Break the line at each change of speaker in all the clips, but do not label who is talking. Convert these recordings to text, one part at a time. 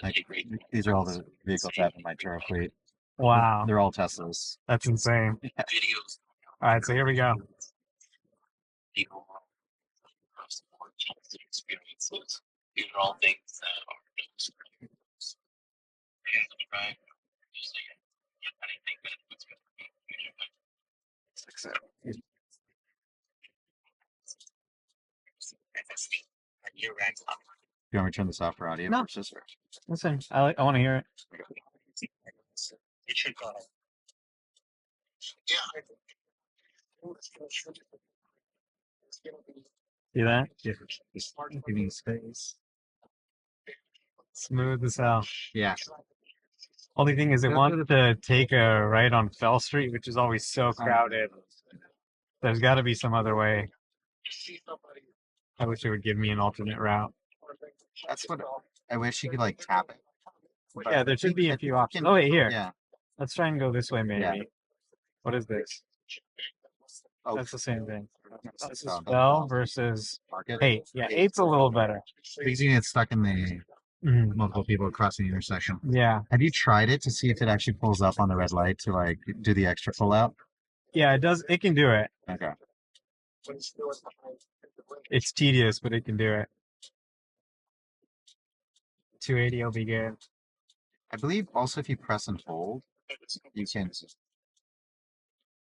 Like, these are all the vehicles I have in my Turo fleet.
Wow,
They're all Teslas.
that's insane. All right, so here we go.
You want me to turn this off for audio
No,
purposes?
listen, I want to hear it. See that?
Yeah. Just giving space.
Smooth as hell.
Yeah.
Only thing is, it wants to take a right on Fell Street, which is always so crowded. There's got to be some other way. I wish it would give me an alternate route.
That's what I wish you could like tap it. But
Yeah, there should be a
it
few options.
can-
Oh, wait, here.
Yeah.
Let's try and go this way, maybe.
Yeah.
What is this?
Oh,
That's the same thing. This is
Oh,
Fell versus
Market.
8. Yeah, 8's a little better.
Because you get stuck in the multiple people crossing the intersection.
Yeah.
Have you tried it to see if it actually pulls up on the red light to like do the extra pull out?
Yeah, it does. It can do it.
Okay.
It's tedious, but it can do it. 280 will be good.
I believe also if you press and hold, you can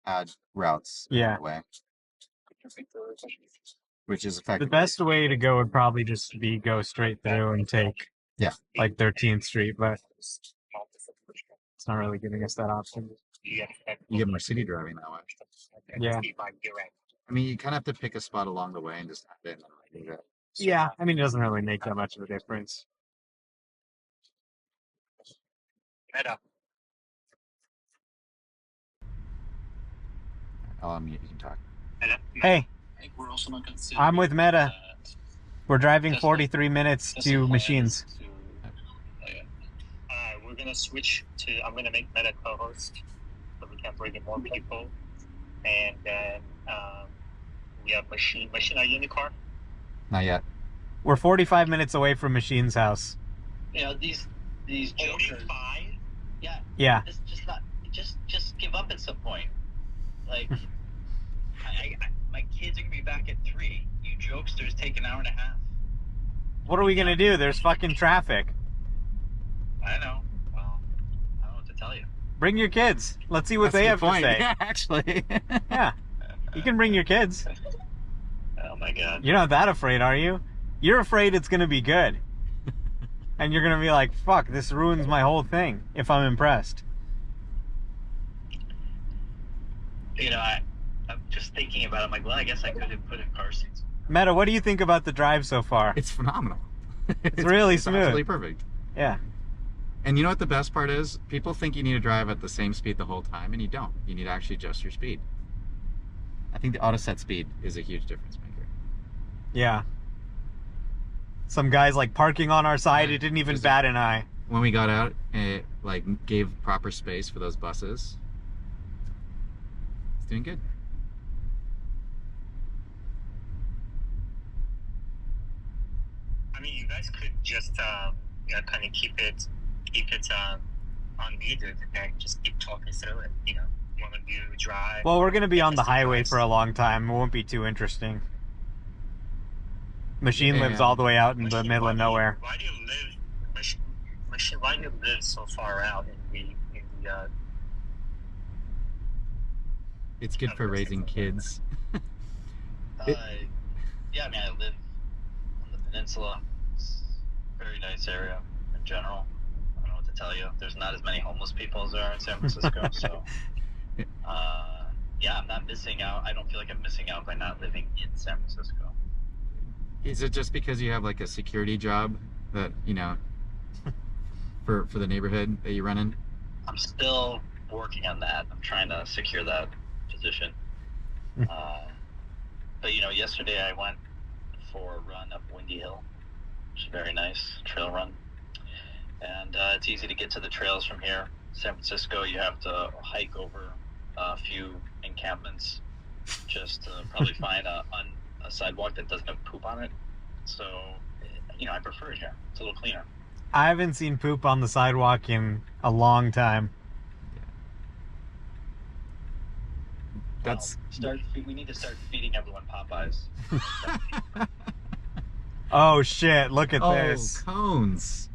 add routes
Yeah.
that way. Which is
The
effective.
best way to go would probably just be go straight through and take like 13th Street, but it's not really giving us that option.
You get more city driving that way.
Yeah.
I mean, you kind of have to pick a spot along the way and just have it.
Yeah, I mean, it doesn't really make that much of a difference.
I'll unmute. You can talk.
Hey, I'm with Meta. We're driving 43 minutes to Machines.
We're gonna switch to. I'm gonna make Meta co-host, so we can bring in more people, and then we have Machine. Machine, are you in the car?
Not yet.
We're 45 minutes away from Machine's house.
You know, these jokers.
45?
Yeah.
Yeah.
Just give up at some point. Like, my kids are gonna be back at 3. You jokesters take an hour and a half.
What are we gonna do? There's fucking traffic.
I know. Well, I don't know what to tell you.
Bring your kids. Let's see what they have to say.
Yeah, actually.
Yeah. You can bring your kids.
Oh my god.
You're not that afraid, are you? You're afraid it's gonna be good. And you're gonna be like, fuck, this ruins my whole thing if I'm impressed.
You know, I'm just thinking about it. I'm like, well, I guess I could have put in car seats.
Meta, what do you think about the drive so far?
It's phenomenal.
It's really smooth.
Absolutely perfect.
Yeah.
And you know what the best part is? People think you need to drive at the same speed the whole time, and you don't. You need to actually adjust your speed. I think the auto set speed is a huge difference maker.
Yeah. Some guys like parking on our side, it didn't even bat an eye.
When we got out, it like gave proper space for those buses. It's doing good.
I mean, you guys could just you know, kind of keep it unmuted and just keep talking through it. You know, one of you drive.
Well, we're gonna be on the highway for a long time. It won't be too interesting. Machine lives all the way out in the middle of nowhere.
Why do you live, Machine? Why do you live so far out in the
It's good for raising kids.
Yeah, I mean, I live on the peninsula. It's a very nice area in general. I don't know what to tell you. There's not as many homeless people as there are in San Francisco, so yeah, I'm not missing out. I don't feel like I'm missing out by not living in San Francisco.
Is it just because you have like a security job that, you know, for the neighborhood that you run in?
I'm still working on that. I'm trying to secure that position. But you know, yesterday I went for a run up Windy Hill, which is very nice trail run, and it's easy to get to the trails from here. San Francisco, you have to hike over a few encampments just to probably find a sidewalk that doesn't have poop on it. So, you know, I prefer it here. It's a little cleaner.
I haven't seen poop on the sidewalk in a long time.
That's
We need to start feeding everyone Popeyes.
Oh shit, look at
oh,
this.
cones.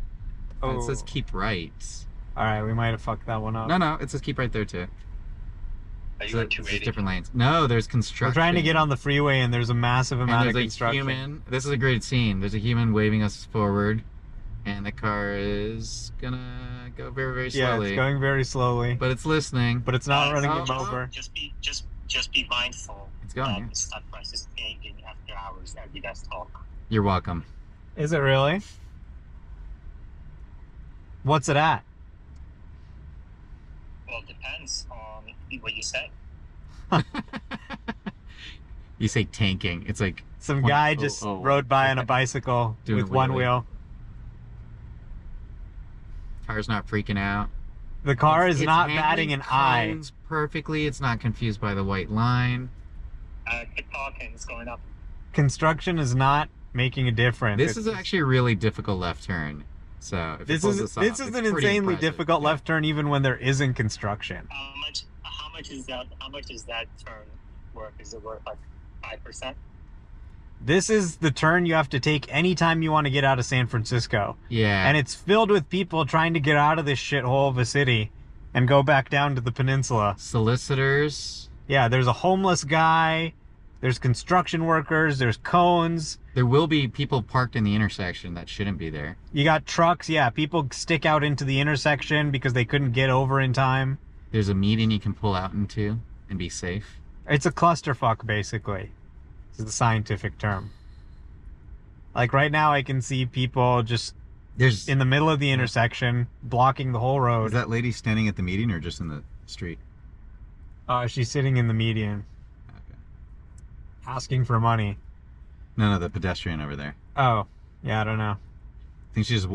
Oh. It says
Oh.
keep right.
Alright, we might have fucked that one up.
No, it says keep right there too.
Are you
So
on
it's
280?
different lanes. No, there's
We're
construction.
trying to get on the freeway and there's a massive
and
amount of
there's a
construction.
human. This is a great scene. There's a human waving us forward, and the car is gonna go very, very
Yeah,
slowly.
it's going very slowly.
But it's listening.
But it's not running him
oh.
over.
Just be mindful.
It's going. Yeah.
The stock price is changing after hours as you guys talk.
You're welcome.
Is it really? What's it at?
Well, it depends on what you say.
You say tanking. It's like
Some guy just rode by on a bicycle
Doing
with
a
one
wheelie.
wheel.
car's not freaking out.
The car is
It's
not
handling
batting an eye.
cones perfectly. It's not confused by the white line.
Keep talking. It's going up.
Construction is not making a difference.
This is actually a really difficult left turn. So if
This
it pulls
is
this off,
this is
it's
an
pretty
insanely
impressive.
difficult
Yeah.
left turn even when there isn't construction.
How much is that? How much is that turn worth? Is it worth like 5%?
This is the turn you have to take anytime you want to get out of San Francisco.
Yeah.
And it's filled with people trying to get out of this shithole of a city and go back down to the peninsula.
Solicitors.
Yeah, there's a homeless guy, there's construction workers, there's cones.
There will be people parked in the intersection that shouldn't be there.
You got trucks, yeah, people stick out into the intersection because they couldn't get over in time.
There's a median you can pull out into and be safe.
It's a clusterfuck, basically. This is the scientific term. Like right now I can see people just
There's
in the middle of the intersection, blocking the whole road.
Is that lady standing at the median or just in the street?
She's sitting in the median,
Okay.
asking for money.
No, the pedestrian over there.
Oh, yeah, I don't know.
I think she's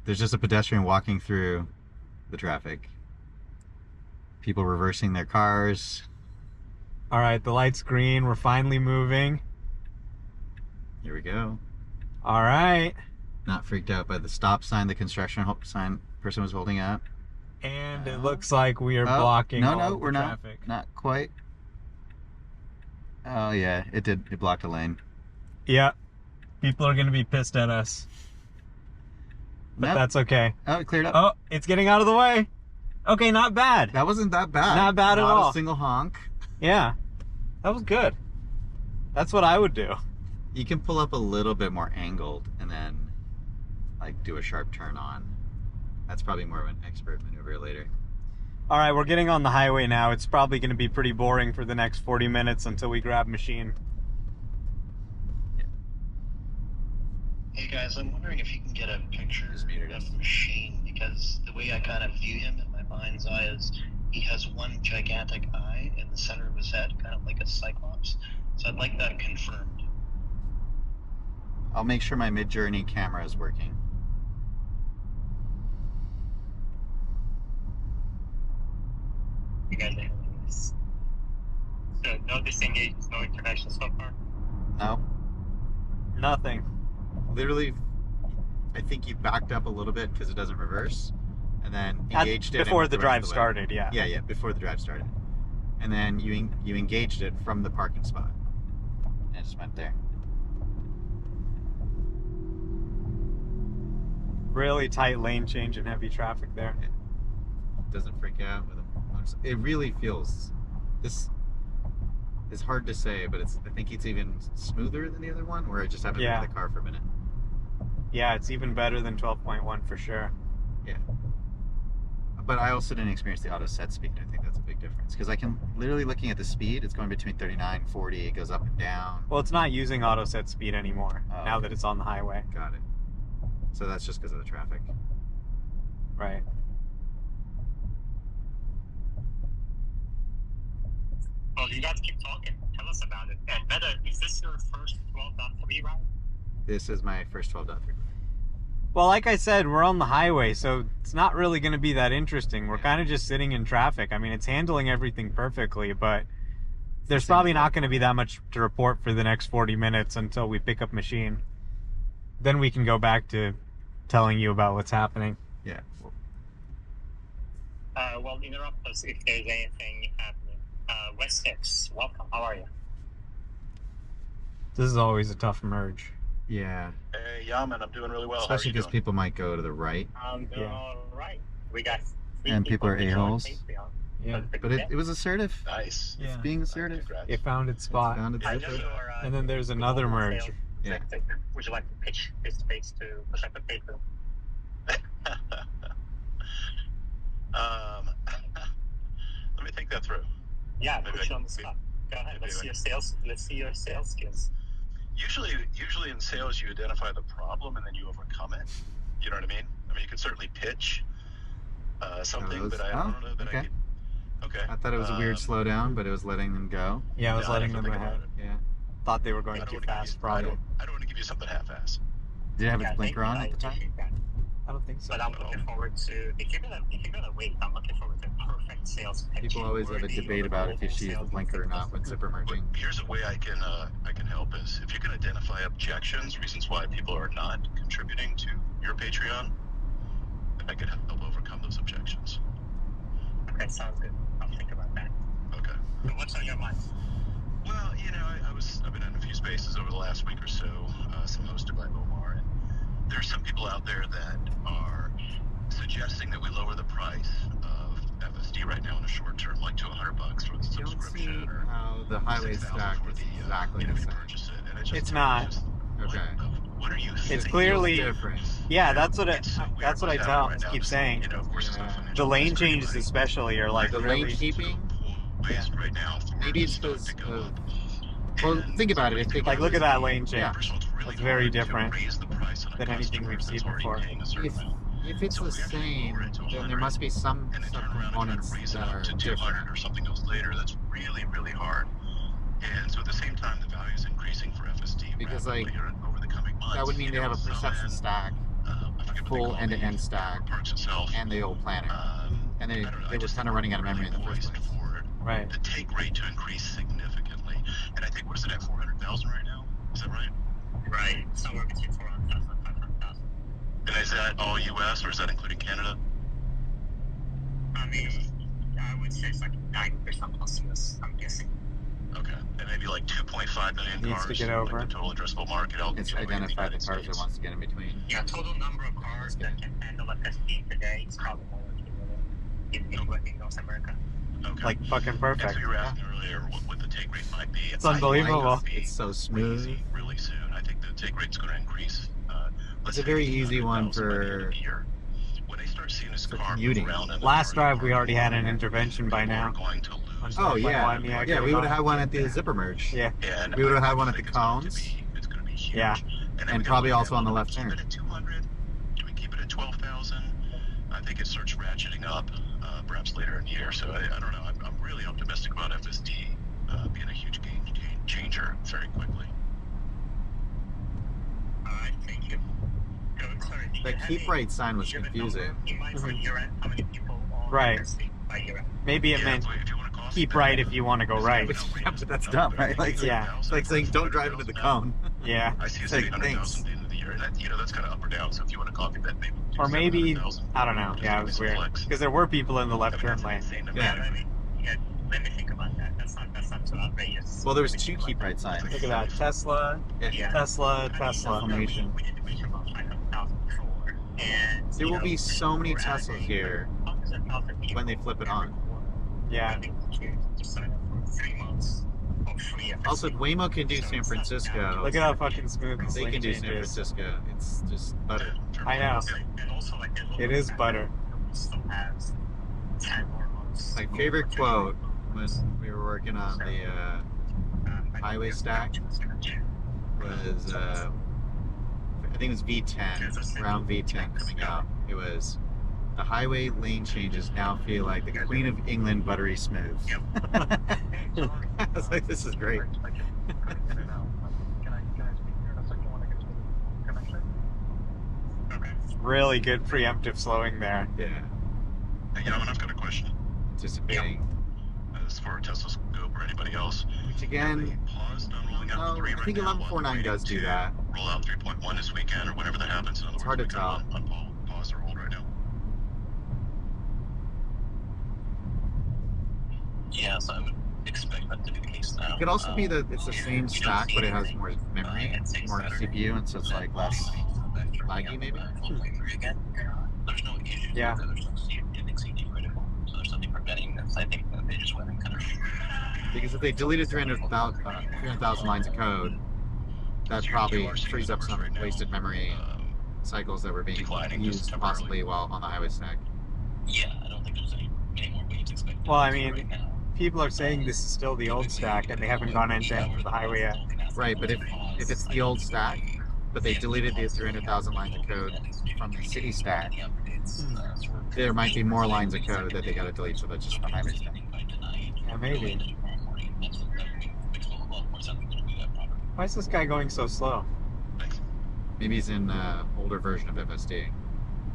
there's just a pedestrian walking through the traffic. People reversing their cars.
All right, the light's green. We're finally moving.
Here we go.
All right.
Not freaked out by the stop sign the construction sign person was holding up.
And it looks like we are blocking
No,
all
no,
of
we're
the
not.
traffic.
Not quite. Oh yeah, it did. It blocked a lane.
Yeah. People are going to be pissed at us. But
Nope.
that's okay.
Oh, it cleared up.
Oh, it's getting out of the way. Okay, not bad.
That wasn't that bad.
Not bad at all.
Not a single honk.
Yeah. That was good. That's what I would do.
You can pull up a little bit more angled and then like do a sharp turn on. That's probably more of an expert maneuver later.
All right, we're getting on the highway now. It's probably going to be pretty boring for the next 40 minutes until we grab machine.
Hey guys, I'm wondering if you can get a picture of the machine, because the way I kind of view him in my mind's eye is he has one gigantic eye in the center of his head, kind of like a cyclops. So I'd like that confirmed.
I'll make sure my mid-journey camera is working.
You guys are this. So no disengagement, no intervention so far.
No.
Nothing.
Literally, I think you backed up a little bit because it doesn't reverse, and then engaged it and
before
went
the
rest
drive
of way.
started, yeah.
Yeah, before the drive started, and then you engaged it from the parking spot, and it just went there.
Really tight lane change and heavy traffic there.
It doesn't freak out with them. It really feels. This is hard to say, but I think it's even smoother than the other one, where I just haven't been in the car for a minute.
Yeah, it's even better than 12.1 for sure.
Yeah. But I also didn't experience the auto set speed. I think that's a big difference. Because I can, literally looking at the speed, it's going between 39 and 40. It goes up and down.
Well, it's not using auto set speed anymore now
okay.
that it's on the highway.
Got it. So that's just because of the traffic.
Right.
Well, you guys keep talking. Tell us about it. And Beta, is this your first 12.3 ride?
This is my first 12.3.
Well, like I said, we're on the highway, so it's not really going to be that interesting. We're kind of just sitting in traffic. I mean, it's handling everything perfectly, but there's probably not going to be that much to report for the next 40 minutes until we pick up machine. Then we can go back to telling you about what's happening.
Yeah.
Well, interrupt us if there's anything happening. West 6, welcome. How are you?
This is always a tough merge.
Yeah.
Hey, Yaman, I'm doing really well.
Especially
because
because people might go to the right.
I'm doing all right. We got
And people are a-holes.
Yeah.
But it was assertive.
Nice.
Yeah.
It's being assertive.
Congrats.
It found its spot.
Found its
I know
spot.
you are,
And then there's another merge.
Yeah.
Would you like to pitch this space to prospective paper?
Let me think that through.
Yeah,
Maybe
put you on the spot. Go ahead. Let's see your sales skills.
Usually in sales, you identify the problem and then you overcome it. You know what I mean? I mean, you can certainly pitch something, but I don't know that I could. Okay.
I thought it was a weird slowdown, but it was letting them go.
Yeah, I was letting them ahead.
Yeah.
Thought they were going too fast, probably.
I don't want to give you something half-ass.
Did it have its blinker on at the time?
I don't think so.
But I'm looking forward to, if you're gonna wait, I'm looking forward to perfect sales pitch.
People always have a debate about if you should use the blinker or not when zipper merging.
But here's a way I can help is if you can identify objections, reasons why people are not contributing to your Patreon, I can help overcome those objections.
Okay, sounds good. I'll think about that.
Okay.
But what's on your mind?
Well, I've been in a few spaces over the last week or so, some hosted by Omar, and there's some people out there that are suggesting that we lower the price of FSD right now in the short term, like to $100 for the subscription, or
how the highway stack is exactly the same.
Purchase it. And
It's not.
Okay.
What are you?
It's clearly
different.
Yeah, that's what I keep saying.
Of course,
The lane changes especially are like
The
really,
lane keeping.
right now.
Maybe it's because. Well, think about it. If they
like look at that lane change.
Yeah.
It's very different than anything we've seen before.
If it's the same, then there must be some components that are
to 200
different.
or something else later. That's really, really hard. And so at the same time, the value is increasing for FSD
Because,
over the coming months.
That would mean they have a perception stack, a full end-to-end stack, and the old planner. And they were kind of running out of memory in the first place.
Right.
The take rate to increase significantly. And I think, what is it at 400,000 right now? Is that right?
Right, somewhere between 400,000 and 500,000.
And is that all U.S. or is that including Canada?
I mean, I would say it's like 90% plus US, I'm guessing.
Okay. And maybe like 2.5 million
Needs
cars.
to get over.
Like the total addressable market.
It's identified the cars that wants to get in between.
Yeah, total number of cars that can handle FSD today is probably more than 2 million in North America.
Okay.
Like fucking perfect.
And so you were asking earlier what the take rate might be.
It's unbelievable.
It's so smooth.
Really soon. I think the take rate's going to increase.
It's a very easy one for
when they start seeing this car
commuting.
Last drive we already had an intervention by now.
Oh yeah, yeah. We would have had one at the zipper merge.
Yeah.
We would have had one at the cones.
It's going to be huge.
Yeah.
And probably also on the left turn.
Keep it at 200. Do we keep it at 12,000? I think it starts ratcheting up, perhaps later in the year. So I don't know. I'm really optimistic about FSD being a huge game changer very quickly.
All right, thank you.
The keep right sign was confusing.
Right. Maybe it meant keep right if you want to go right.
But that's dumb, right? Like,
Yeah.
It's like saying don't drive into the cone.
Yeah.
I see it's
Like,
800,000
thanks.
at the end of the year. And that, that's kind of up or down. So if you want to copy that, maybe.
Or maybe,
700,000.
I don't know. Yeah, it was weird. Because there were people in the left turn lane.
Yeah.
Let me think about that. That's not too outrageous.
Well, there was two keep right signs.
Look at that. Tesla,
Yeah.
Tesla, Tesla.
Formation.
We did mention about 500,000 before. And,
There will be so many Teslas here when they flip it on.
Yeah.
Also, if Waymo can do San Francisco,
Look at how fucking smooth this
they
lane
can do
change
San
is.
Francisco. It's just butter.
I know. It is butter.
My favorite quote when we were working on the highway stack was, I think it was V10, around V10 coming out. It was, the highway lane changes now feel like the Queen of England buttery smooth. I was like, this is great.
Really good preemptive slowing there.
Yeah,
Hey, Yaman, I've got a question.
anticipating.
As for Tesla Scope or anybody else.
Which again,
Have they paused on rolling out
no,
the 3
I think
right now
1149
while
does do
they're
that.
roll out 3.1 this weekend or whenever that happens. In other
It's
words,
hard to
we kind
tell.
of on pause or hold right now.
Yeah, so I would expect that to be the case now.
It could also be that it's the same stack, but it has more memory, more CPU, and so it's like less laggy, maybe.
There's no issue.
Yeah.
There's no anything CD critical. So there's nothing preventing this. I think that they just went and kind of.
Because if they deleted 300,000 lines of code, that probably frees up some wasted memory cycles that were being used possibly while on the highway stack.
Yeah, I don't think there's any more waves expected.
Well, I mean, people are saying this is still the old stack, and they haven't gone end-to-end for the highway yet.
Right, but if it's the old stack, but they deleted the 300,000 lines of code from the city stack, there might be more lines of code that they got to delete, so that's just the highway stack.
Yeah, maybe. Why is this guy going so slow?
Maybe he's in older version of FSD.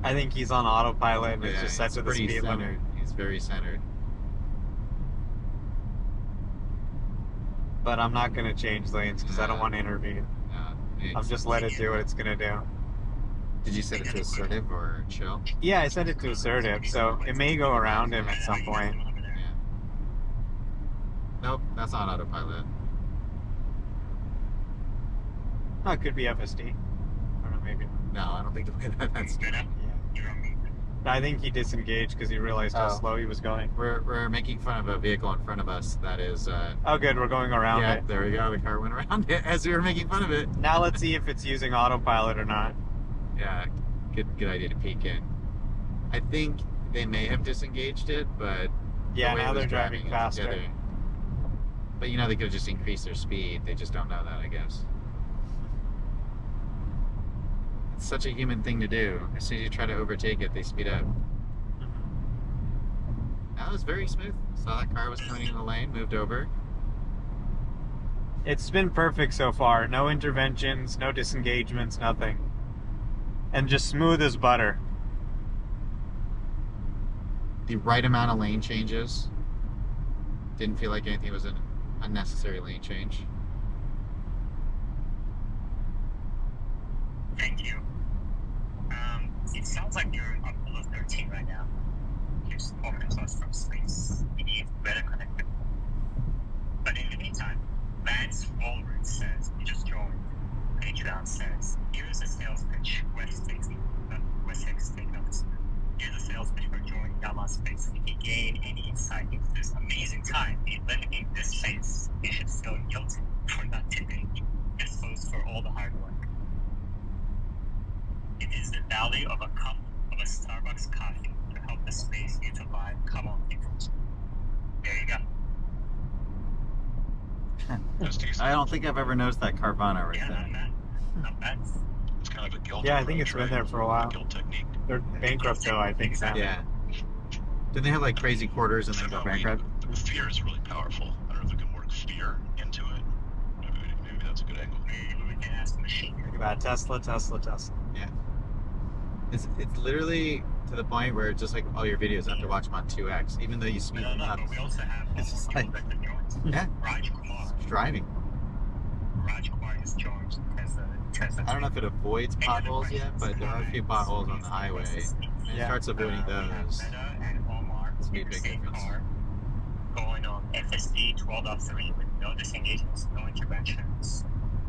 I think he's on autopilot and it's
Yeah,
just set
he's
to the
pretty
speed limit.
centered. He's very centered.
But I'm not going to change lanes because I don't want to intervene. I'll just let it do what it's going to do.
Did you set it to assertive or chill?
Yeah, I set it to assertive, so it may go around him at some point.
Yeah. Nope, that's not autopilot.
Oh, it could be FSD. I don't know, maybe.
No, I don't think the way that's done.
Yeah. I think he disengaged because he realized how slow he was going.
We're making fun of a vehicle in front of us that is.
Oh, good, we're going around
Yeah,
it.
there we go. The car went around it as we were making fun of it.
Now let's see if it's using autopilot or not.
Yeah, good idea to peek in. I think they may have disengaged it, but
Yeah,
the way
now
it was
they're driving
it
faster.
together. But they could have just increased their speed. They just don't know that, I guess. It's such a human thing to do. As soon as you try to overtake it, they speed up. That was very smooth. Saw that car was coming in the lane, moved over.
It's been perfect so far. No interventions, no disengagements, nothing. And just smooth as butter.
The right amount of lane changes. Didn't feel like anything was an unnecessary lane change.
Thank you. It sounds like you're on below 13 right now. Here's open plus from space. You need better connectivity. But in the meantime, Vance Walrus says he just joined. Patreon says, here's a sales pitch. West Hicks take notes. Here's a sales pitch for joining Yamaha Space. If you gain any insight into this amazing time in limiting this space, you should feel guilty for not tipping. This goes for all the hard work. It is the value of a cup of a Starbucks coffee to help the space you survive. Come on, people. There you go.
I don't think I've ever noticed that Carvana right
Yeah,
there.
not bad. Not bad.
It's kind of a guild.
Yeah, I think it's been there for a while.
Guild technique.
They're bankrupt though, I think now.
Yeah. Didn't they have like crazy quarters and then go bankrupt?
Fear is really powerful. I don't know if we can work fear into it. Maybe that's a good angle.
Maybe we can ask the machine.
Look at that. Tesla.
Yeah. It's literally to the point where it's just like all your videos, I have to watch them on 2x, even though you speed them up.
But we also have
It's just
people
like-
that can join.
Yeah,
Raj Kumar.
driving.
Raj Kumar has joined Tesla.
I don't know if it avoids potholes yet, but there are a few potholes on the highway. And it
Yeah.
starts avoiding
We have
those.
Meta and Omar
It's a
in the
big
same
difference.
car, going on FSD 12.3 with no disengagements, no interventions,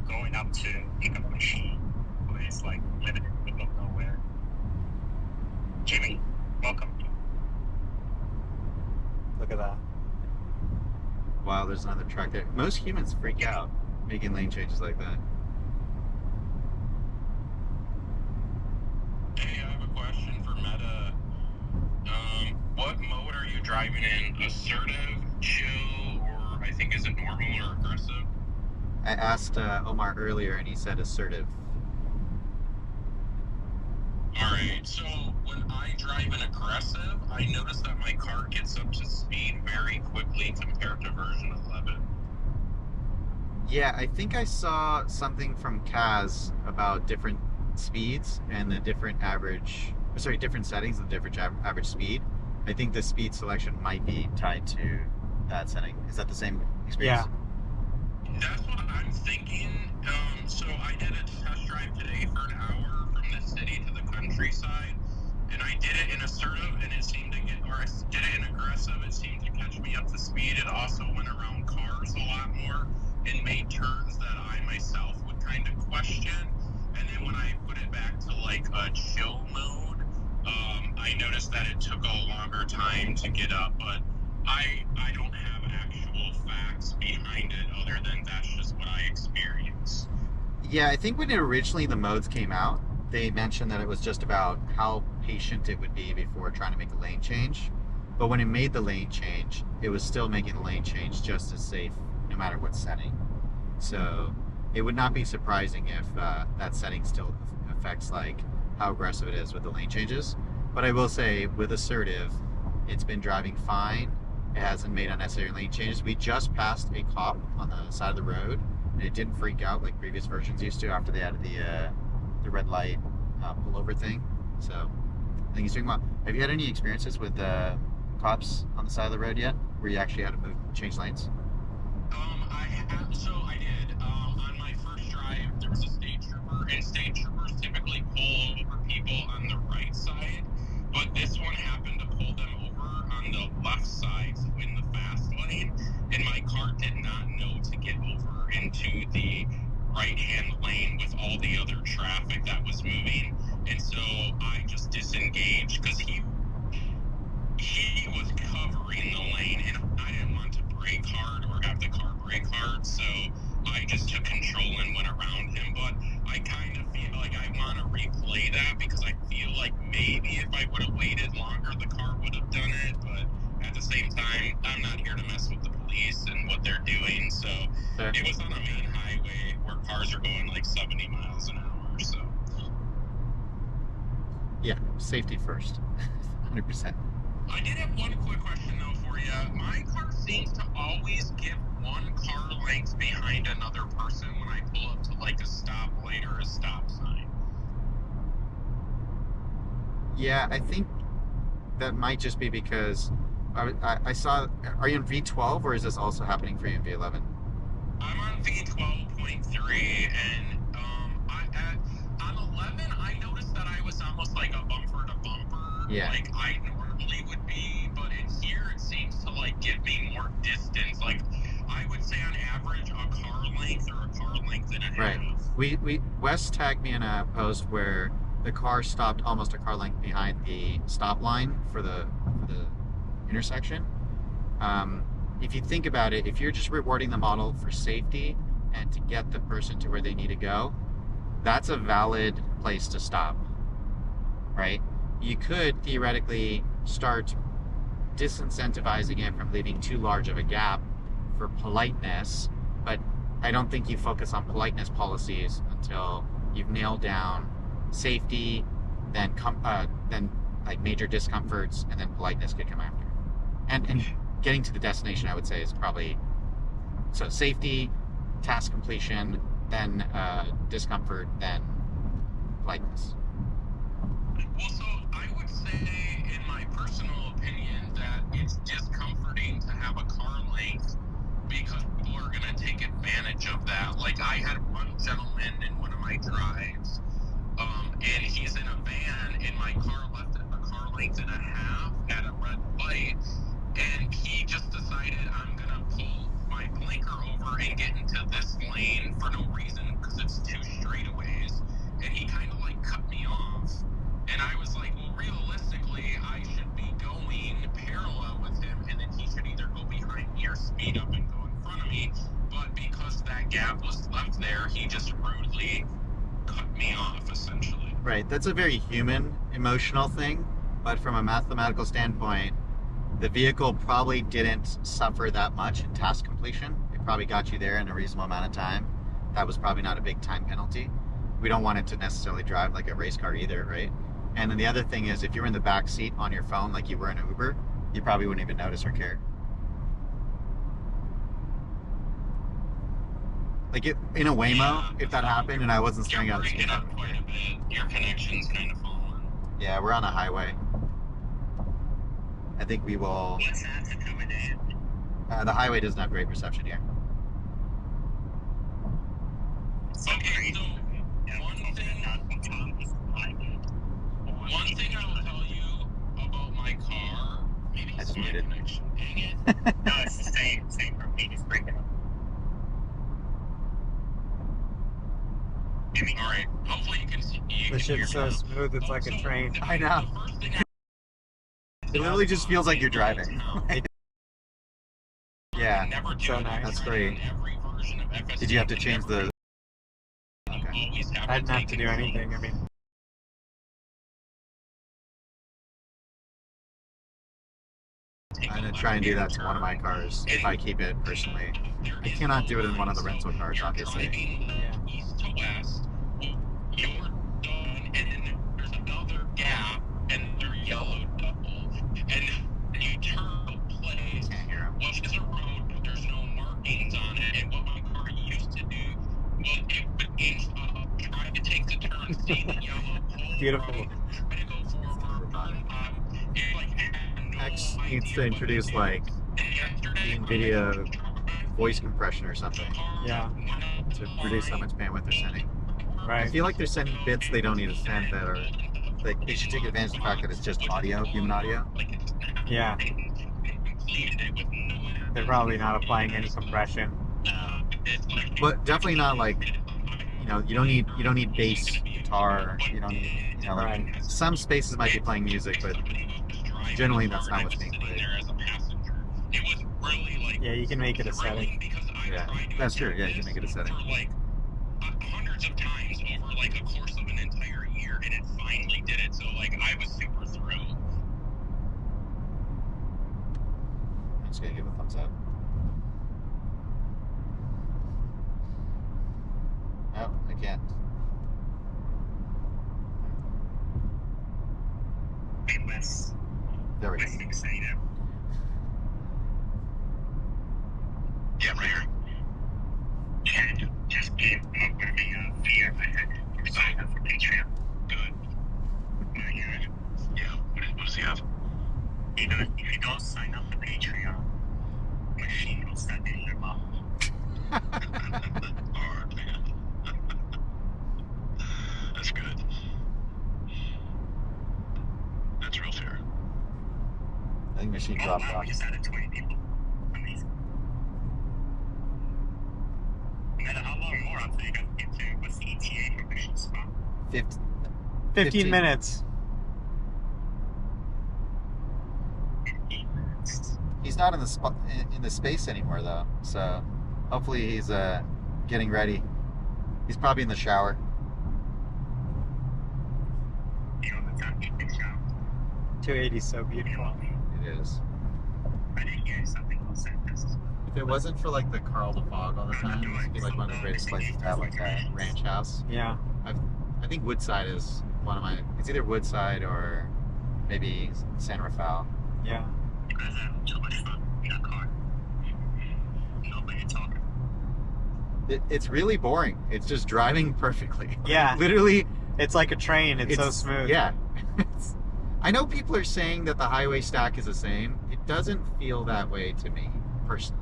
going up to pick up a machine who is like living in the middle of nowhere. Jimmy, welcome.
Look at that.
Wow, there's another truck there. Most humans freak out making lane changes like that.
Hey, I have a question for Meta. What mode are you driving in? Assertive, chill, or I think is it normal or aggressive?
I asked Omar earlier and he said assertive.
Alright, so when I drive in aggressive, I notice that my car gets up to speed very quickly compared to version 11.
Yeah, I think I saw something from Kaz about different speeds and the different different settings and the different average speed. I think the speed selection might be tied to that setting. Is that the same experience?
Yeah.
That's what I'm thinking. So I did a test drive today for an hour from the city to the countryside, and I did it in assertive, and it seemed to get, or I did it in aggressive, it seemed to catch me up to speed. It also went around cars a lot more and made turns that I myself would kind of question. And then when I put it back to like a chill mode, I noticed that it took a longer time to get up, but I don't have actual facts behind it other than that's just what I experienced.
Yeah, I think when originally the modes came out, they mentioned that it was just about how patient it would be before trying to make a lane change. But when it made the lane change, it was still making the lane change just as safe no matter what setting. So it would not be surprising if that setting still affects like how aggressive it is with the lane changes. But I will say with assertive, it's been driving fine. It hasn't made unnecessary lane changes. We just passed a cop on the side of the road, and it didn't freak out like previous versions used to after they added the red light pullover thing. So I think he's doing well. Have you had any experiences with cops on the side of the road yet, where you actually had to change lanes?
I have, so I did. On my first drive, there was a state trooper, and state troopers typically pull over people on the right side, but this one happened to pull them over on the left side, so in the fast lane, and my car did not know to get over into the right-hand lane with all the other traffic that was moving, and so I just disengaged because he was covering the lane, and I didn't want to brake hard or have the car brake hard, so I just took control and went around him. But I kind of feel like I want to replay that because I feel like maybe if I would have waited longer, the car would have done it. But at the same time, I'm not here to mess with the police and what they're doing. So
Sure.
it was on a main highway where cars are going like 70 miles an hour. So
Yeah, safety first, 100%.
I did have one quick question though for you. My car seems to always give one car length behind another person when I pull up to like a stoplight or a stop sign.
Yeah, I think that might just be because I saw. Are you in V12 or is this also happening for you in V11?
I'm on V12.3 and on 11 I noticed that I was almost like a bumper to bumper,
Yeah.
like I normally would be, but in here it seems to like give me more distance. Like I would say on average a car length or a car length and a half.
Right. Wes tagged me in a post where the car stopped almost a car length behind the stop line for the intersection. If you think about it, if you're just rewarding the model for safety and to get the person to where they need to go, that's a valid place to stop, right? You could theoretically start disincentivizing it from leaving too large of a gap for politeness, but I don't think you focus on politeness policies until you've nailed down safety, then like major discomforts, and then politeness could come after. And getting to the destination, I would say, is probably so safety, task completion, then discomfort, then politeness.
Well, so I would say, in my personal opinion, that it's discomforting to have a car length because people are going to take advantage of that. Like, I had one gentleman in one of my drives, and he's in a van, and my car left a car length and a half at a red light, and he just decided, I'm going to pull my blinker over and get into this lane for no reason because it's two straightaways, and he kind of like cut me off. And I was like, well, realistically, I should be going parallel with him, and then he should either go behind me or speed up and go in front of me. But because that gap was left there, he just rudely cut me off, essentially.
Right. That's a very human, emotional thing. But from a mathematical standpoint, the vehicle probably didn't suffer that much in task completion. It probably got you there in a reasonable amount of time. That was probably not a big time penalty. We don't want it to necessarily drive like a race car either, right? And then the other thing is, if you were in the back seat on your phone like you were in an Uber, you probably wouldn't even notice or care. Like in a Waymo, if that happened and I wasn't staring out the
You're breaking up quite a bit. Your connection's kind of falling.
Yeah, we're on a highway. I think we will.
What's that to accommodate?
The highway doesn't have great reception here.
so
Okay,
crazy.
so
Yeah,
one
so
thing-
Tom is like,
one thing I will tell you about my car, maybe
I
it's my
muted.
connection. Dang it.
no, it's the same for me. It's breaking up. Give me
All right. Hopefully you can see. You
This
can hear
shit's so
me.
smooth, it's like a
So,
train.
the-
I know.
The first thing
It literally just feels like you're driving. Yeah,
Never do
so
it.
nice.
That's
Tried
great.
on every version of FSD.
Did you have to
It
change
never
the?
You
Okay.
always have
I didn't have
take
to do
control.
anything. I mean,
I'm gonna try and do that to one of my cars if I keep it personally. I cannot do it in one of the rental cars, obviously.
yeah.
East to west, you're done, and then there's another gap, and they're yellow double, and you turn to play,
Can't hear him.
which is a road, but there's no markings on it. And what my car used to do was it would GameStop try to take the turn, see the yellow pole,
Beautiful.
right, try to go forward, turn it like had no
X needs to
idea
introduce
what
like
it is. And yesterday,
NVIDIA voice compression or something
Yeah.
to reduce how much bandwidth they're sending. I
Right.
feel like they're sending bits they don't need to send that are like they should take advantage of the fact that it's just audio, human audio.
Yeah. They're probably not applying any compression.
But definitely not like you don't need bass guitar, you don't need like
Right.
some spaces might be playing music, but generally that's not what's being played.
Yeah, you can make it a setting.
Yeah, that's true. Yeah, you can make it a setting.
For like hundreds of times over like a course of an entire year, and it finally did it. So like I was super thrilled.
I'm just gonna give a thumbs up. No, I can't.
Midwest.
There we go.
West Excited.
Yeah, right here.
Ken just came up with a fear I had to sign up for Patreon.
Good.
Wanna hear it?
Yeah. What does he have?
If you don't sign up for Patreon, machine will start in your mouth.
Hard, man. That's good. That's real fair.
I think machine
Oh
dropped
wow,
off.
we just added 20 people. Amazing. No matter how long more until you guys get to what's the ETA for machine spot?
15
15 minutes.
15 minutes.
He's not in the spot in the space anymore though, so hopefully he's getting ready. He's probably in the shower.
You know the time to take a shower.
280 is so beautiful.
It is.
I didn't hear something else said this.
If it wasn't for like the Carl the Fog all the time, this would be like one of the greatest places to have like a ranch house.
Yeah.
I think Woodside is one of my. It's either Woodside or maybe San Rafael.
Yeah.
You guys have too much fun in that car. Nobody talking.
It's really boring. It's just driving perfectly.
Yeah.
Literally,
It's like a train. It's so smooth.
Yeah. I know people are saying that the highway stack is the same. It doesn't feel that way to me, personally.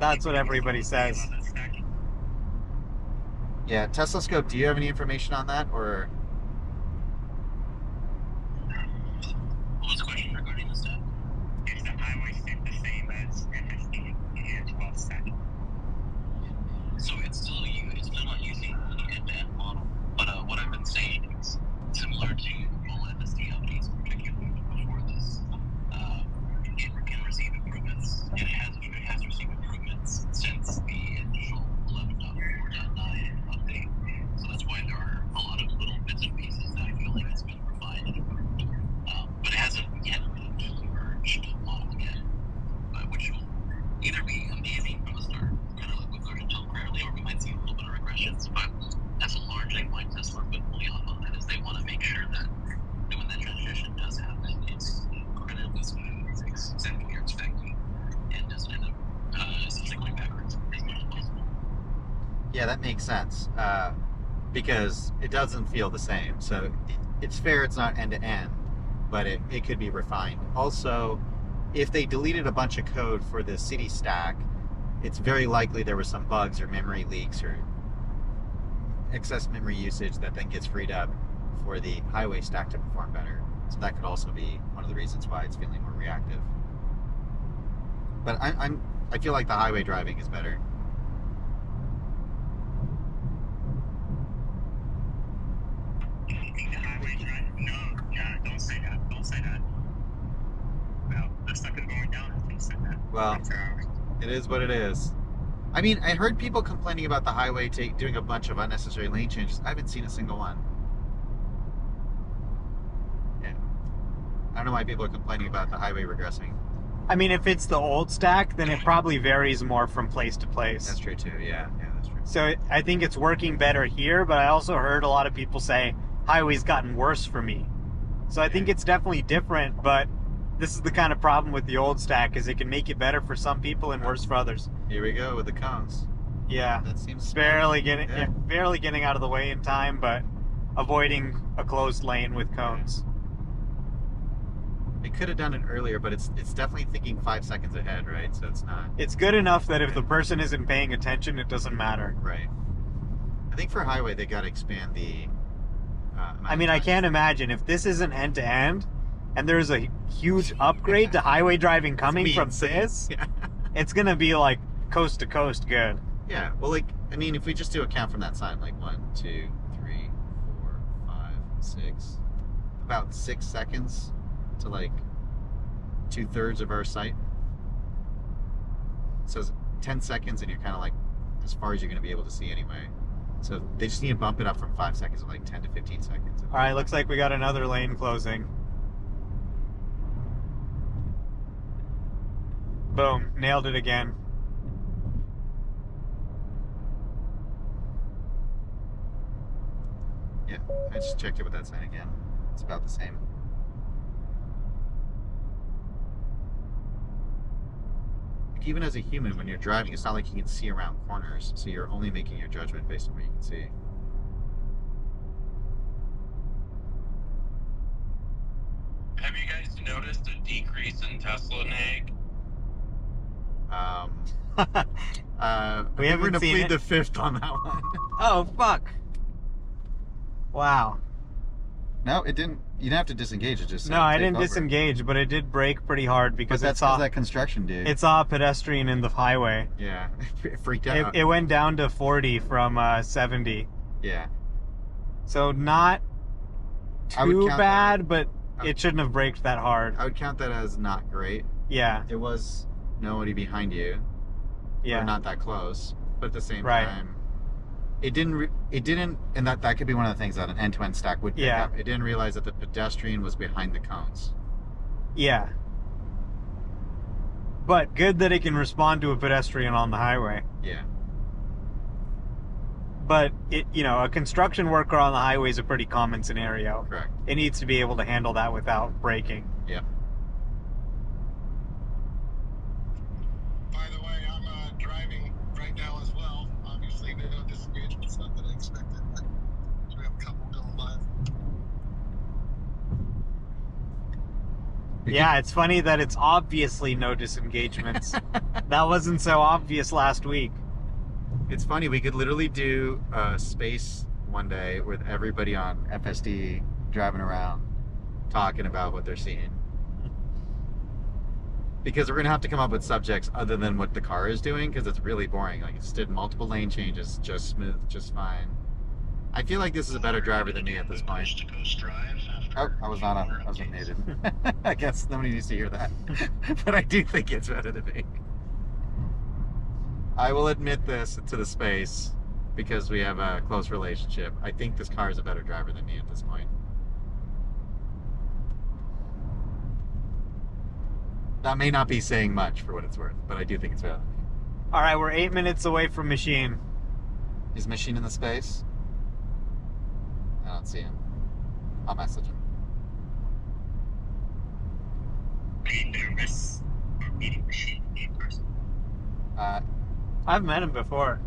That's what everybody says.
Yeah, Tesla Scope, do you have any information on that? Or
What was the question regarding the stack? Is the highway stack the same as FSD and 12 stack? So it's still not using the end-to-end model. But what I've been saying is similar to all FSD updates, particularly before this. It can receive improvements. It has received improvements since the initial 11.4.9 update. So that's why there are a lot of little bits and pieces that I feel like has been refined and improved. But it hasn't yet been fully merged model yet, which will either be amazing from the start, kind of like with version 12 currently, or we might see a little bit of regressions. But that's largely why Tesla put fully on that, is they want to make sure that when that transition does happen, it's incredibly smooth, it's exactly what you're expecting, and doesn't end up essentially going backwards as much as possible.
yeah, that makes sense. Because it doesn't feel the same. So it's fair it's not end to end, but it could be refined. Also, if they deleted a bunch of code for the city stack, it's very likely there were some bugs or memory leaks or excess memory usage that then gets freed up for the highway stack to perform better. So that could also be one of the reasons why it's feeling more reactive. But I feel like the highway driving is better.
You don't think the highway drive? No, don't say that. Don't say that. Well, the stuff is going down if you said that.
Well, it is what it is. I mean, I heard people complaining about the highway doing a bunch of unnecessary lane changes. I haven't seen a single one. Yeah. I don't know why people are complaining about the highway regressing.
I mean, if it's the old stack, then it probably varies more from place to place.
That's true too. Yeah, that's true.
So I think it's working better here, but I also heard a lot of people say highway's gotten worse for me. So I think it's definitely different, but this is the kind of problem with the old stack, is it can make it better for some people and worse for others.
Here we go with the cones.
Yeah,
That seems
barely getting
Yeah.
barely getting out of the way in time, but avoiding a closed lane with cones.
They could have done it earlier, but it's definitely thinking 5 seconds ahead, right? So it's not
It's good enough that if the person isn't paying attention, it doesn't matter.
right. I think for highway they got to expand the.
I mean, I can't imagine if this isn't end to end, and there's a huge upgrade to highway driving coming from this.
Yeah.
It's gonna be like coast to coast good.
Yeah. Well, like I mean, if we just do a count from that side, like 1, 2, 3, 4, 5, 6, about 6 seconds to like 2/3 of our site. So it's 10 seconds, and you're kind of like as far as you're going to be able to see anyway. So they just need to bump it up from 5 seconds to like 10 to 15 seconds.
All right, looks like we got another lane closing. Boom, nailed it again.
Yeah, I just checked it with that sign again. It's about the same. Even as a human, when you're driving, it's not like you can see around corners, so you're only making your judgment based on what you can see.
Have you guys noticed a decrease in Tesla nag?
We
we're
haven't
gonna
seen
plead
it.
the fifth on that one.
Oh, fuck. Wow.
No, it didn't. You didn't have to disengage. It just said
No, I
take
didn't
over.
disengage, but it did brake pretty hard
But
because
that's because that construction dude.
it saw a pedestrian in the highway.
Yeah, it freaked out.
It went down to 40 from 70.
Yeah,
So not
I would
too
count
bad, but
I
it
would-
shouldn't have braked that hard.
I would count that as not great.
Yeah,
There was nobody behind you,
yeah.
or not that close. But at the same
Right.
time, it didn't, and that could be one of the things that an end-to-end stack would pick
Yeah.
up. It didn't realize that the pedestrian was behind the cones.
Yeah. But good that it can respond to a pedestrian on the highway.
Yeah,
But a construction worker on the highway is a pretty common scenario.
correct.
It needs to be able to handle that without braking.
Yep.
By the way, I'm driving right now as well. Obviously, no disengagement stuff that I expected. But we have a couple going live.
Yeah, it's funny that it's obviously no disengagements. That wasn't so obvious last week.
It's funny, we could literally do a space one day with everybody on FSD driving around talking about what they're seeing. Because we're going to have to come up with subjects other than what the car is doing, because it's really boring. Like, it just did multiple lane changes, just smooth, just fine. I feel like this is a better driver than me at this point.
Coast to coast drive after
Oh, I was not on. I was muted. I guess nobody needs to hear that. But I do think it's better than me. I will admit this to the space because we have a close relationship. I think this car is a better driver than me at this point. That may not be saying much for what it's worth, but I do think it's better than me.
All right, we're 8 minutes away from machine.
Is Machine in the space? I don't see him. I'll message him.
Are you nervous for meeting machine in person?
I've met him before.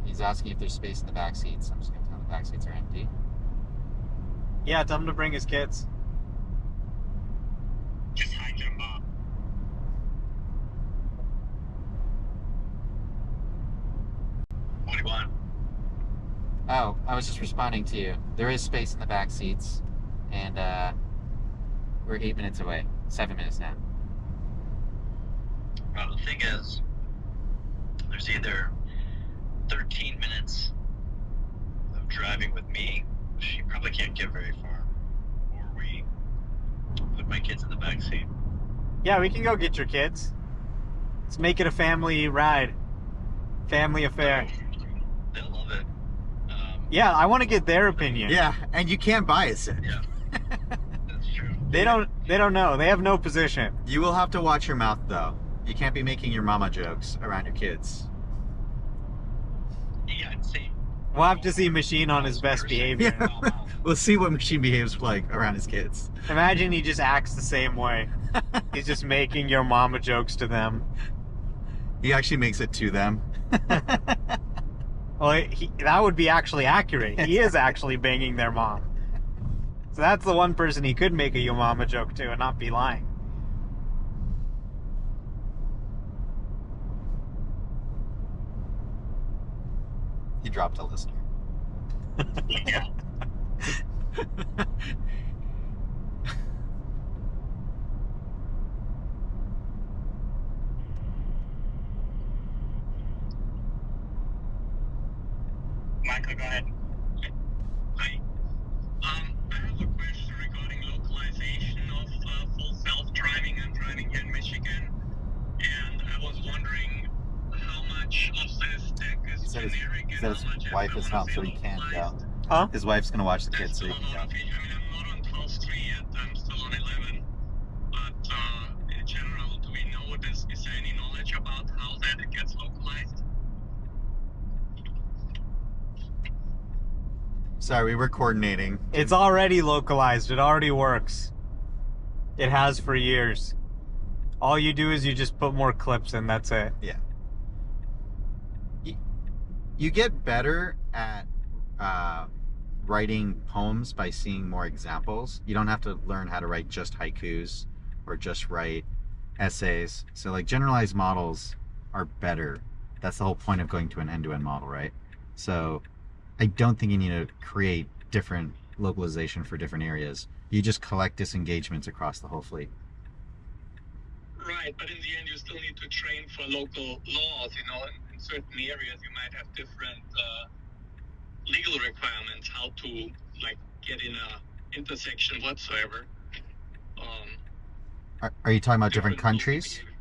He's asking if there's space in the back seats. I'm just going to tell him the back seats are empty.
Yeah, tell him to bring his kids.
Just hide your mom.
I was just responding to you. There is space in the back seats, and we're 8 minutes away. 7 minutes now.
Well, the thing is, there's either 13 minutes of driving with me, which you probably can't get very far, or we put my kids in the back seat.
Yeah, we can go get your kids. Let's make it a family ride. Family affair.
They'll love it.
Yeah, I want to get their opinion.
Yeah, and you can't bias it.
Yeah, that's true.
They don't know. They have no position.
You will have to watch your mouth, though. You can't be making your mama jokes around your kids.
Yeah, I'd say.
We'll have to see Machine on his best behavior.
Yeah. We'll see what Machine behaves like around his kids.
Imagine he just acts the same way. He's just making your mama jokes to them.
He actually makes it to them.
Well, that would be actually accurate. He is actually banging their mom. So that's the one person he could make a yo mama joke to and not be lying.
He dropped a listener.
Yeah. Michael, go ahead.
Hi. I have a question regarding localization of full self-driving and driving here in Michigan. And I was wondering how much of this tech is generic and how much is
wife is home, so he can't go.
localized.
Huh?
His wife's gonna watch the kids, so he
Still
can
a lot
go.
of it. I mean, I'm not on 12.3 yet. I'm still on 11. But in general, do we know this? Is there any knowledge about how that gets localized?
Sorry, we were coordinating.
It's already localized. It already works. It has for years. All you do is you just put more clips in, that's it.
Yeah. You get better at writing poems by seeing more examples. You don't have to learn how to write just haikus or just write essays. So like generalized models are better. That's the whole point of going to an end-to-end model, right? So I don't think you need to create different localization for different areas. You just collect disengagements across the whole fleet.
Right, but in the end, you still need to train for local laws. You know, in certain areas, you might have different legal requirements how to like get in a intersection whatsoever.
Are you talking about different
local
countries
behavior.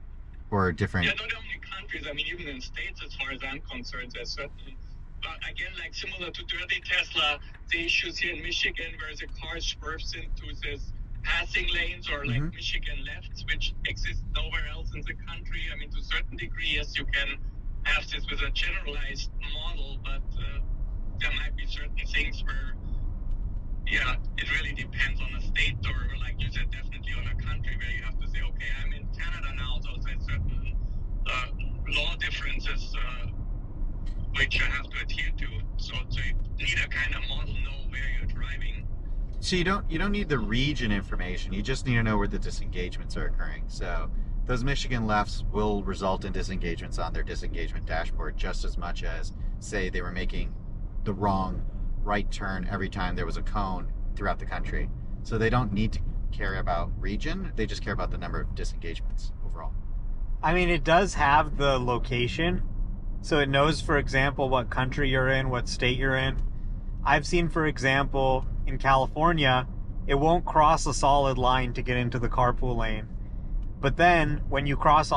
or different?
Yeah, not only countries. I mean, even in states, as far as I'm concerned, there's certain. But again, like similar to Dirty Tesla, the issues here in Michigan where the car swerves into this passing lanes or like Michigan lefts, which exist nowhere else in the country. I mean, to a certain degree, yes, you can have this with a generalized model, but there might be certain things where, yeah, it really depends on a state or like you said, definitely on a country where you have to say, okay, I'm in Canada now, so there's certain law differences which I have to adhere to. So you need a kind of model, know where you're driving.
So you don't need the region information. You just need to know where the disengagements are occurring. So those Michigan lefts will result in disengagements on their disengagement dashboard just as much as, say, they were making the wrong right turn every time there was a cone throughout the country. So they don't need to care about region. They just care about the number of disengagements overall.
I mean, it does have the location. So it knows, for example, what country you're in, what state you're in. I've seen, for example, in California, it won't cross a solid line to get into the carpool lane. But then when you cross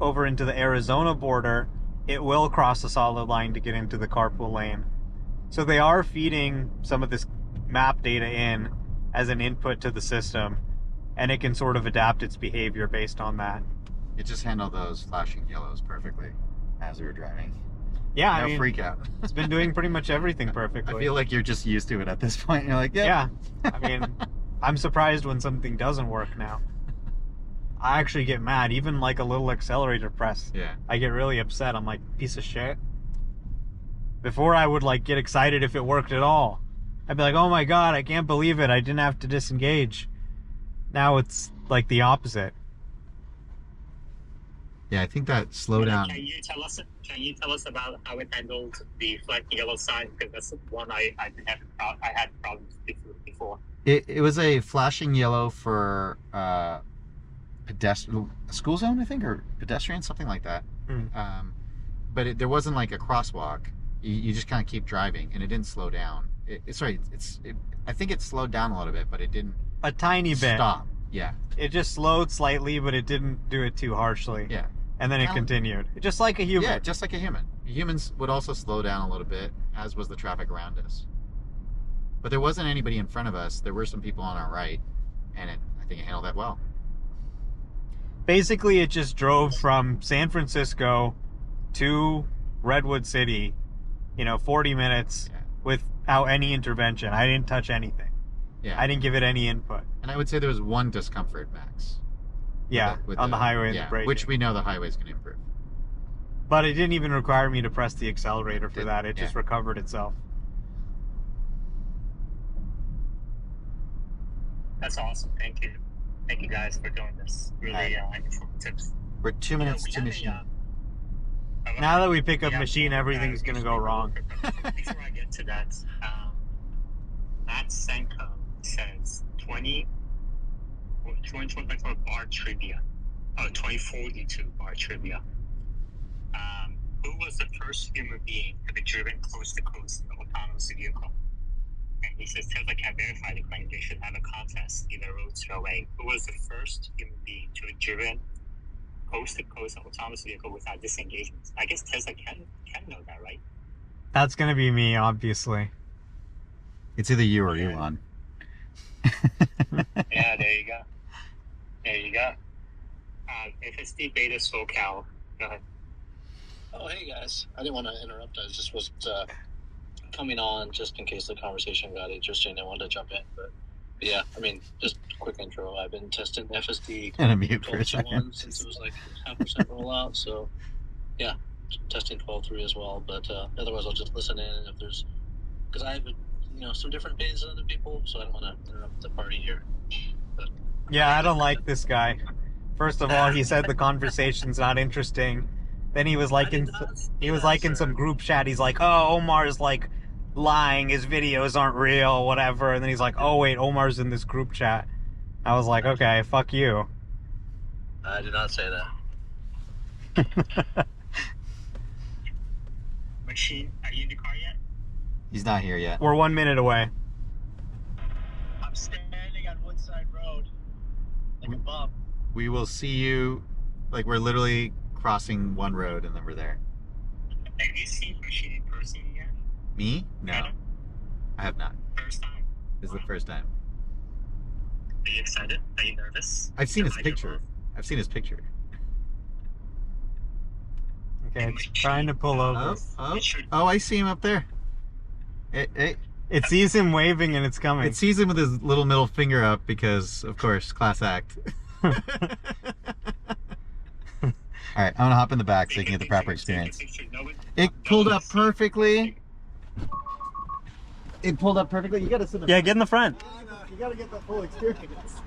over into the Arizona border, it will cross a solid line to get into the carpool lane. So they are feeding some of this map data in as an input to the system, and it can sort of adapt its behavior based on that.
It just handled those flashing yellows perfectly as we were driving.
Yeah,
No
I mean,
freak out.
it's been doing pretty much everything perfectly.
I feel like you're just used to it at this point. You're like,
Yeah, I mean, I'm surprised when something doesn't work now. I actually get mad, even like a little accelerator press.
Yeah.
I get really upset. I'm like, piece of shit. Before I would like get excited if it worked at all. I'd be like, oh my god, I can't believe it. I didn't have to disengage. Now it's like the opposite.
Yeah, I think that slowdown.
Can you tell us about how it handled the flag yellow sign? Because that's one I had problems before.
It was a flashing yellow for pedestrian school zone, I think, or pedestrian, something like that. But there wasn't like a crosswalk. You just kind of keep driving, and it didn't slow down. I think it slowed down a little bit, but it didn't.
A tiny bit.
Stop. Yeah.
It just slowed slightly, but it didn't do it too harshly.
Yeah.
And then it continued. Just like a human.
Yeah, just like a human. Humans would also slow down a little bit, as was the traffic around us. But there wasn't anybody in front of us. There were some people on our right, and I think it handled that well.
Basically, it just drove from San Francisco to Redwood City, 40 minutes without any intervention. I didn't touch anything.
Yeah.
I didn't give it any input.
And I would say there was one discomfort, Max.
Yeah, on the highway and the braking.
Which we know the highway's going to improve.
But it didn't even require me to press the accelerator for that. It just recovered itself.
That's awesome. Thank you. Thank you guys for doing this. Really informative.
We're 2 minutes to machine.
Now that we pick up machine, everything's going to go wrong.
Before I get to that, Matt Senko says 2024 bar trivia. 2042 bar trivia. Who was the first human being to be driven coast to coast in an autonomous vehicle? And he says Tesla can't verify the claim. They should have a contest, either roads or away. Who was the first human being to be driven coast to coast in an autonomous vehicle without disengagement? I guess Tesla can know that, right?
That's going to be me, obviously.
It's either you or Elon.
Yeah, there you go. There you go. FSD Beta SoCal. Go ahead.
Oh, hey guys. I didn't want to interrupt. I just was coming on just in case the conversation got interesting. I wanted to jump in, but yeah, I mean, just a quick intro. I've been testing FSD
And mute for a second.
since it was like 0.5% rollout. So yeah, testing 12.3 as well. But otherwise, I'll just listen in, and if there's, because I have some different opinions than other people, so I don't want to interrupt the party here. But,
yeah, I don't like this guy. First of all, he said the conversation's not interesting. Then he was like in some group chat. He's like, "Oh, Omar's like lying. His videos aren't real, whatever." And then he's like, "Oh wait, Omar's in this group chat." I was like, "Okay, fuck you."
I did not say that.
Machine, are you in the car yet?
He's not here yet.
We're 1 minute away.
I'm standing on Woodside Road, like a bum.
We will see you, like we're literally crossing one road and then we're there.
Have you seen Machine in person yet?
Me? No. I have not.
First time.
This is the first time.
Are you excited? Are you nervous?
I've seen his picture. I've seen his picture.
Okay, it's trying to pull over.
Oh, I see him up there. Hey.
It sees him waving and it's coming.
It sees him with his little middle finger up because, of course, class act. All right, I'm gonna hop in the back so you can get the proper experience. It pulled up perfectly. It pulled up perfectly. You gotta sit in the
Yeah, get in the front.
You gotta get the full experience.